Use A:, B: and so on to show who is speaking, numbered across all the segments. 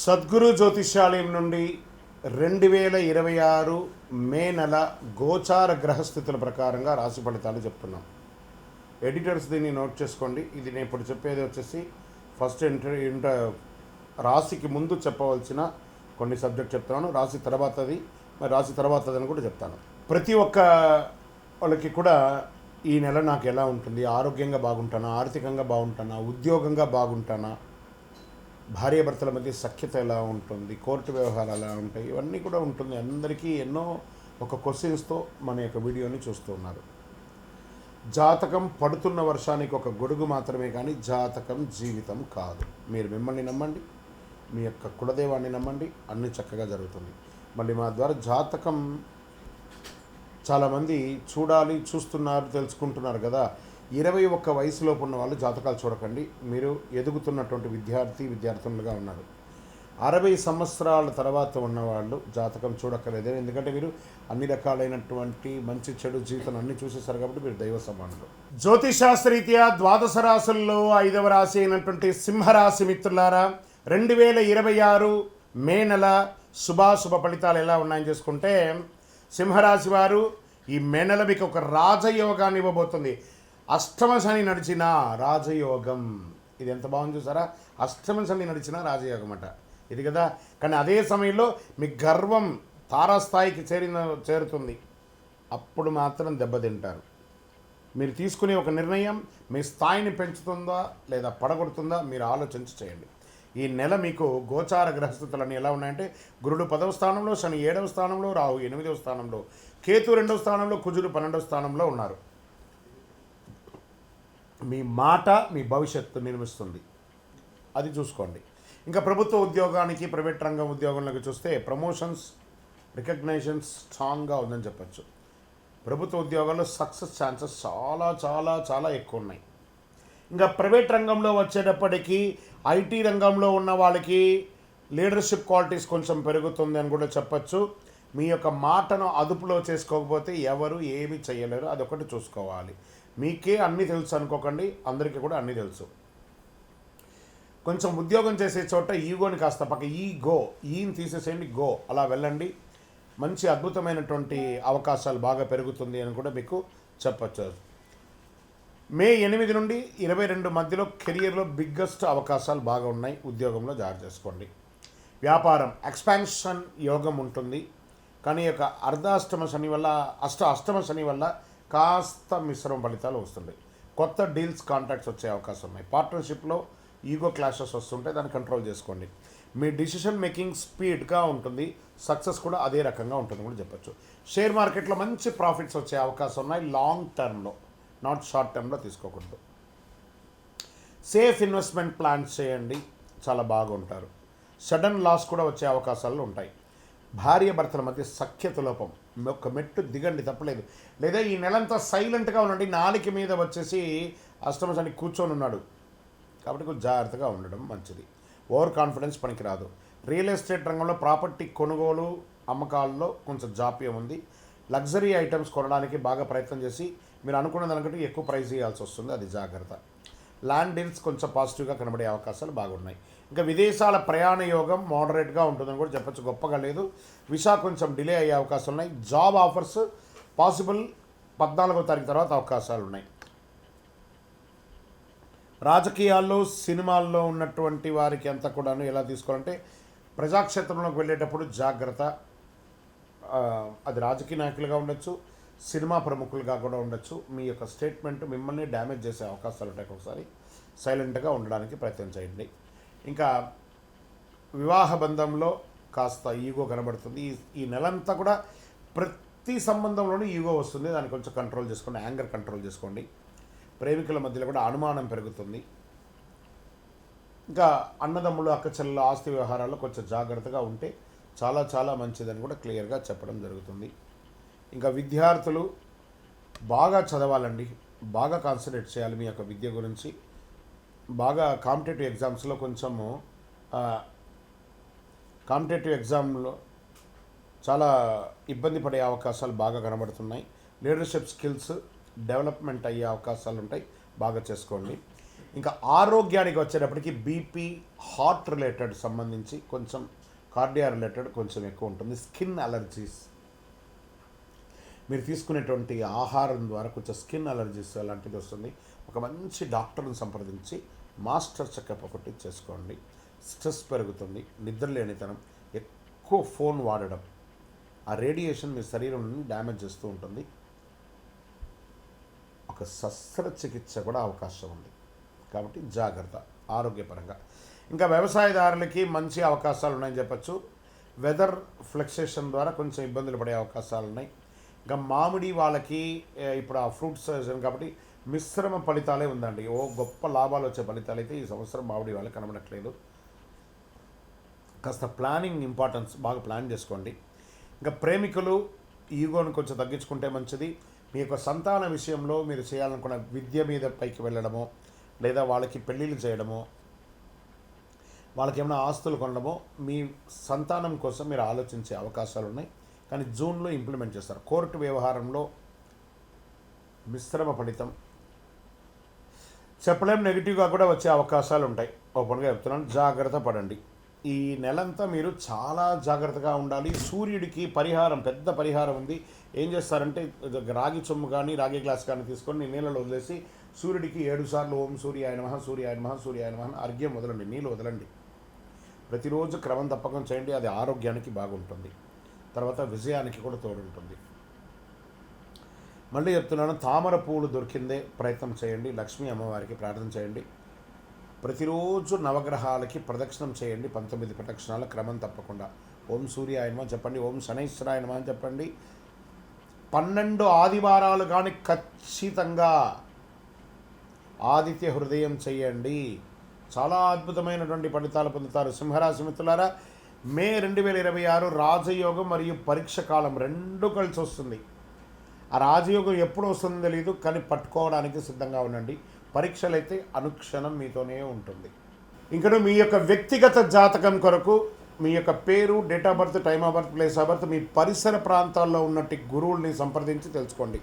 A: సద్గురు జ్యోతిష్యాలయం నుండి 2026 మే నెల గోచార గ్రహస్థితుల ప్రకారంగా రాశి ఫలితాలు చెప్తున్నాం. ఎడిటర్స్ దీన్ని నోట్ చేసుకోండి. ఇది నేను ఇప్పుడు చెప్పేది వచ్చేసి ఫస్ట్ రాశికి ముందు చెప్పవలసిన కొన్ని సబ్జెక్ట్ చెప్తున్నాను. రాశి తర్వాతది, మరి రాశి తర్వాతదని కూడా చెప్తాను. ప్రతి ఒక్క వాళ్ళకి కూడా ఈ నెల నాకు ఎలా ఉంటుంది, ఆరోగ్యంగా బాగుంటానా, ఆర్థికంగా బాగుంటానా, ఉద్యోగంగా బాగుంటానా, భార్యాభర్తల మధ్య సఖ్యత ఎలా ఉంటుంది, కోర్టు వ్యవహారాలు ఎలా ఉంటాయి, ఇవన్నీ కూడా ఉంటుంది. అందరికీ ఎన్నో ఒక క్వశ్చన్స్తో మన యొక్క వీడియోని చూస్తూ ఉన్నారు. జాతకం పడుతున్న వర్షానికి ఒక గొడుగు మాత్రమే, కానీ జాతకం జీవితం కాదు. మీరు మిమ్మల్ని నమ్మండి, మీ యొక్క కులదైవాన్ని నమ్మండి, అన్నీ చక్కగా జరుగుతుంది. మళ్ళీ మా ద్వారా జాతకం చాలామంది చూస్తున్నారు, తెలుసుకుంటున్నారు కదా. 21 వయసులోపు ఉన్న వాళ్ళు జాతకాలు చూడకండి. మీరు ఎదుగుతున్నటువంటి విద్యార్థులుగా ఉన్నారు. 60 సంవత్సరాల తర్వాత ఉన్నవాళ్ళు జాతకం చూడక్కర్లేదు. ఎందుకంటే మీరు అన్ని రకాలైనటువంటి మంచి చెడు జీవితం అన్నీ చూసేసారు కాబట్టి మీరు దైవ సమానులు. జ్యోతిశాస్త్రరీత్యా ద్వాదశ రాశుల్లో 5వ రాశి అయినటువంటి సింహరాశి మిత్రులారా, 2026 మే నెల శుభాశుభ ఫలితాలు ఎలా ఉన్నాయని చేసుకుంటే, సింహరాశి వారు ఈ మే నెల మీకు ఒక రాజయోగాన్ని ఇవ్వబోతుంది. అష్టమ శని నడిచిన రాజయోగం, ఇది ఎంత బాగుంది చూసారా. అష్టమ శని నడిచిన రాజయోగం అట ఇది కదా. కానీ అదే సమయంలో మీ గర్వం తారాస్థాయికి చేరుతుంది. అప్పుడు మాత్రం దెబ్బతింటారు. మీరు తీసుకునే ఒక నిర్ణయం మీ స్థాయిని పెంచుతుందా లేదా పడగొడుతుందా మీరు ఆలోచించి చేయండి. ఈ నెల మీకు గోచార గ్రహస్థితులన్నీ ఎలా ఉన్నాయంటే, గురుడు 10వ స్థానంలో, శని 7వ స్థానంలో, రాహు 8వ స్థానంలో, కేతు 2వ స్థానంలో, కుజుడు 12వ స్థానంలో ఉన్నారు. మీ మాట మీ భవిష్యత్తు నిర్మిస్తుంది, అది చూసుకోండి. ఇంకా ప్రభుత్వ ఉద్యోగానికి, ప్రైవేట్ రంగం ఉద్యోగంలోకి చూస్తే ప్రమోషన్స్, రికగ్నైజన్స్ స్ట్రాంగ్గా ఉందని చెప్పచ్చు. ప్రభుత్వ ఉద్యోగాల్లో సక్సెస్ ఛాన్సెస్ చాలా చాలా చాలా ఎక్కువ ఉన్నాయి. ఇంకా ప్రైవేట్ రంగంలో వచ్చేటప్పటికీ ఐటీ రంగంలో ఉన్న వాళ్ళకి లీడర్షిప్ క్వాలిటీస్ కొంచెం పెరుగుతుంది అని కూడా చెప్పచ్చు. మీ యొక్క మాటను అదుపులో చేసుకోకపోతే ఎవరు ఏమి చేయలేరు, అదొకటి చూసుకోవాలి. మీకే అన్నీ తెలుసు అనుకోకండి, అందరికీ కూడా అన్నీ తెలుసు. కొంచెం ఉద్యోగం చేసే చోట ఈగోని కాస్త ఈని తీసేసేయండి, గో అలా వెళ్ళండి. మంచి అద్భుతమైనటువంటి అవకాశాలు బాగా పెరుగుతుంది అని కూడా మీకు చెప్పచ్చు. మే 8 నుండి 22 మధ్యలో కెరియర్లో బిగ్గెస్ట్ అవకాశాలు బాగా ఉన్నాయి. ఉద్యోగంలో జాగ్రత్త చేసుకోండి. వ్యాపారం ఎక్స్పాన్షన్ యోగం ఉంటుంది, కానీ యొక్క అష్టమ శని వల్ల కాస్త మిశ్రమ ఫలితాలు వస్తుంటాయి. కొత్త డీల్స్, కాంట్రాక్ట్స్ వచ్చే అవకాశం ఉన్నాయి. పార్ట్నర్షిప్లో ఈగో క్లాషెస్ వస్తుంటాయి, దాన్ని కంట్రోల్ చేసుకోండి. మీ డిసిషన్ మేకింగ్ స్పీడ్గా ఉంటుంది, సక్సెస్ కూడా అదే రకంగా ఉంటుంది కూడా చెప్పచ్చు. షేర్ మార్కెట్లో మంచి ప్రాఫిట్స్ వచ్చే అవకాశం ఉన్నాయి, లాంగ్ టర్మ్లో, నాట్ షార్ట్ టర్మ్లో తీసుకోకూడదు. సేఫ్ ఇన్వెస్ట్మెంట్ ప్లాన్స్ చేయండి, చాలా బాగుంటారు. సడన్ లాస్ కూడా వచ్చే అవకాశాలు ఉంటాయి. భార్య భర్తల మధ్య సఖ్యత లోపం, ఒక మెట్టు దిగండి, తప్పలేదు. లేదా ఈ నెలంతా సైలెంట్గా ఉండండి. నాలుక మీద వచ్చేసి అష్టమ శని కూర్చొని ఉన్నాడు కాబట్టి కొంచెం జాగ్రత్తగా ఉండడం మంచిది. ఓవర్ కాన్ఫిడెన్స్ పనికిరాదు. రియల్ ఎస్టేట్ రంగంలో ప్రాపర్టీ కొనుగోలు అమ్మకాల్లో కొంచెం జాప్యం ఉంది. లగ్జరీ ఐటమ్స్ కొనడానికి బాగా ప్రయత్నం చేసి మీరు అనుకున్న దానికంటే ఎక్కువ ప్రైస్ ఇవ్వాల్సి వస్తుంది, అది జాగ్రత్త. ల్యాండ్ డీల్స్ కొంచెం పాజిటివ్గా కనబడే అవకాశాలు బాగున్నాయి. ఇంకా విదేశాల ప్రయాణ యోగం మోడరేట్గా ఉంటుందని కూడా చెప్పచ్చు, గొప్పగా లేదు. వీసా కొంచెం డిలే అయ్యే అవకాశాలు ఉన్నాయి. జాబ్ ఆఫర్స్ పాసిబుల్ 14వ తారీఖు తర్వాత అవకాశాలు ఉన్నాయి. రాజకీయాల్లో, సినిమాల్లో ఉన్నటువంటి వారికి అంతా కూడాను ఎలా తీసుకోవాలంటే, ప్రజాక్షేత్రంలోకి వెళ్ళేటప్పుడు జాగ్రత్త. అది రాజకీయ నాయకులుగా ఉండొచ్చు, సినిమా ప్రముఖులుగా కూడా ఉండొచ్చు. మీ యొక్క స్టేట్మెంట్ మిమ్మల్ని డ్యామేజ్ చేసే అవకాశాలు ఉంటాయి. ఒకసారి సైలెంట్గా ఉండడానికి ప్రయత్నం చేయండి. ఇంకా వివాహ బంధంలో కాస్త ఈగో కనబడుతుంది. ఈ నెలంతా కూడా ప్రతి సంబంధంలోనూ ఈగో వస్తుంది, దాన్ని కొంచెం కంట్రోల్ చేసుకోండి, యాంగర్ కంట్రోల్ చేసుకోండి. ప్రేమికుల మధ్యలో కూడా అనుమానం పెరుగుతుంది. ఇంకా అన్నదమ్ములు, అక్కచెల్లెలు ఆస్తి వ్యవహారాల్లో కొంచెం జాగ్రత్తగా ఉంటే చాలా చాలా మంచిదని కూడా క్లియర్గా చెప్పడం జరుగుతుంది. ఇంకా విద్యార్థులు బాగా చదవాలండి, బాగా కాన్సన్ట్రేట్ చేయాలి మీ యొక్క విద్య గురించి. బాగా కాంపిటేటివ్ ఎగ్జామ్స్లో కాంపిటేటివ్ ఎగ్జామ్లో చాలా ఇబ్బంది పడే అవకాశాలు బాగా కనబడుతున్నాయి. లీడర్షిప్ స్కిల్స్ డెవలప్మెంట్ అయ్యే అవకాశాలు ఉంటాయి, బాగా చేసుకోండి. ఇంకా ఆరోగ్యానికి వచ్చేటప్పటికి బీపీ, హార్ట్ రిలేటెడ్ సంబంధించి కొంచెం, కార్డియా రిలేటెడ్ కొంచెం ఎక్కువ ఉంటుంది. స్కిన్ అలర్జీస్, మీరు తీసుకునేటువంటి ఆహారం ద్వారా కొంచెం స్కిన్ అలర్జీస్ అలాంటిది వస్తుంది. ఒక మంచి డాక్టర్ని సంప్రదించి మాస్టర్ చెకప్ ఒకటి చేసుకోండి. స్ట్రెస్ పెరుగుతుంది, నిద్రలేనితనం, ఎక్కువ ఫోన్ వాడడం, ఆ రేడియేషన్ మీ శరీరాన్ని డ్యామేజ్ చేస్తూ ఉంటుంది. ఒక శస్త్రచికిత్స కూడా అవకాశం ఉంది. కాబట్టి జాగ్రత్త ఆరోగ్యపరంగా. ఇంకా వ్యవసాయదారులకి మంచి అవకాశాలు ఉన్నాయని చెప్పచ్చు. వెదర్ ఫ్లక్సేషన్ ద్వారా కొంచెం ఇబ్బందులు పడే అవకాశాలు ఉన్నాయి. ఇంకా మామిడి వాళ్ళకి ఇప్పుడు ఆ ఫ్రూట్ సీజన్ కాబట్టి మిశ్రమ ఫలితాలే ఉందండి. ఓ గొప్ప లాభాలు వచ్చే ఫలితాలు అయితే ఈ సంవత్సరం మామిడి వాళ్ళకి కనబడట్లేదు. కాస్త ప్లానింగ్ ఇంపార్టెన్స్, బాగా ప్లాన్ చేసుకోండి. ఇంకా ప్రేమికులు ఈగోని కొంచెం తగ్గించుకుంటే మంచిది. మీ యొక్క సంతాన విషయంలో మీరు చేయాలనుకున్న విద్య మీద పైకి వెళ్ళడమో, లేదా వాళ్ళకి పెళ్ళిళ్ళు చేయడమో, వాళ్ళకి ఏమైనా ఆస్తులు కొనడమో మీ సంతానం కోసం మీరు ఆలోచించే అవకాశాలు ఉన్నాయి. కానీ జూన్లో ఇంప్లిమెంట్ చేస్తారు. కోర్టు వ్యవహారంలో మిశ్రమ ఫలితం చెప్పలేం, నెగిటివ్గా కూడా వచ్చే అవకాశాలు ఉంటాయి. ఓపెన్గా చెప్తున్నాను, జాగ్రత్త పడండి. ఈ నెలంతా మీరు చాలా జాగ్రత్తగా ఉండాలి. సూర్యుడికి పరిహారం, పెద్ద పరిహారం ఉంది. ఏం చేస్తారంటే రాగి చొమ్ము కానీ రాగి గ్లాస్ కానీ తీసుకొని నీళ్ళలో వదిలేసి సూర్యుడికి 7 సార్లు ఓం సూర్యాయ నమః సూర్యాయ నమః సూర్యాయ నమః అర్ఘ్యం వదలండి, నీళ్ళు వదలండి. ప్రతిరోజు క్రమం తప్పకం చేయండి. అది ఆరోగ్యానికి బాగుంటుంది, తర్వాత విజయానికి కూడా తోడుంటుంది. మళ్ళీ చెప్తున్నాను, తామర పువ్వులు దొరికిందే ప్రయత్నం చేయండి. లక్ష్మీ అమ్మవారికి ప్రార్థన చేయండి. ప్రతిరోజు నవగ్రహాలకి ప్రదక్షిణం చేయండి. 19 ప్రదక్షిణాలు క్రమం తప్పకుండా. ఓం సూర్యాయ నమః చెప్పండి, ఓం శనైశ్వరాయ నమః చెప్పండి. 12 ఆదివారాలు కానీ ఖచ్చితంగా ఆదిత్య హృదయం చేయండి. చాలా అద్భుతమైనటువంటి ఫలితాలు పొందుతారు. సింహరాశి మిత్రులారా, మే 2026 రాజయోగం మరియు పరీక్ష కాలం రెండు కలిసి వస్తుంది. ఆ రాజయోగం ఎప్పుడు వస్తుందో తెలియదు, కానీ పట్టుకోవడానికి సిద్ధంగా ఉండండి. పరీక్షలు అయితే అనుక్షణం మీతోనే ఉంటుంది. ఇంకా మీ యొక్క వ్యక్తిగత జాతకం కొరకు మీ యొక్క పేరు, date of birth, time of birth, place of birth, మీ పరిసర ప్రాంతాల్లో ఉన్నట్టు గురువుల్ని సంప్రదించి తెలుసుకోండి.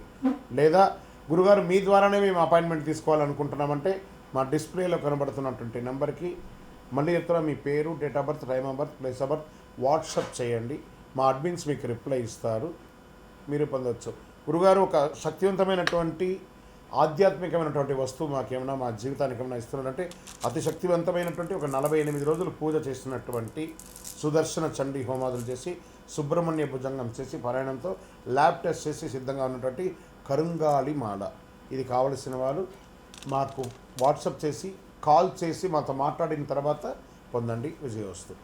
A: లేదా గురుగారు మీ ద్వారానే మేము అపాయింట్మెంట్ తీసుకోవాలనుకుంటున్నామంటే మా డిస్ప్లేలో కనబడుతున్నటువంటి నెంబర్కి, మళ్ళీ చెప్తున్నా, మీ పేరు, date of birth, time of birth, place of birth WhatsApp చేయండి. మా అడ్మిన్స్ మీకు రిప్లై ఇస్తారు, మీరు పొందవచ్చు. గురుగారు ఒక శక్తివంతమైనటువంటి ఆధ్యాత్మికమైనటువంటి వస్తువు మాకేమైనా మా జీవితానికి ఏమైనా ఇస్తున్నారంటే, అతి శక్తివంతమైనటువంటి ఒక 48 రోజులు పూజ చేసినటువంటి సుదర్శన చండీ హోమాదులు చేసి, సుబ్రహ్మణ్య భుజంగం చేసి, పారాయణంతో ల్యాబ్ టెస్ట్ చేసి సిద్ధంగా ఉన్నటువంటి కరుంగాలి మాల. ఇది కావలసిన వారు మాకు వాట్సాప్ చేసి, కాల్ చేసి మాతో మాట్లాడిన తర్వాత పొందండి. విజయోస్తు.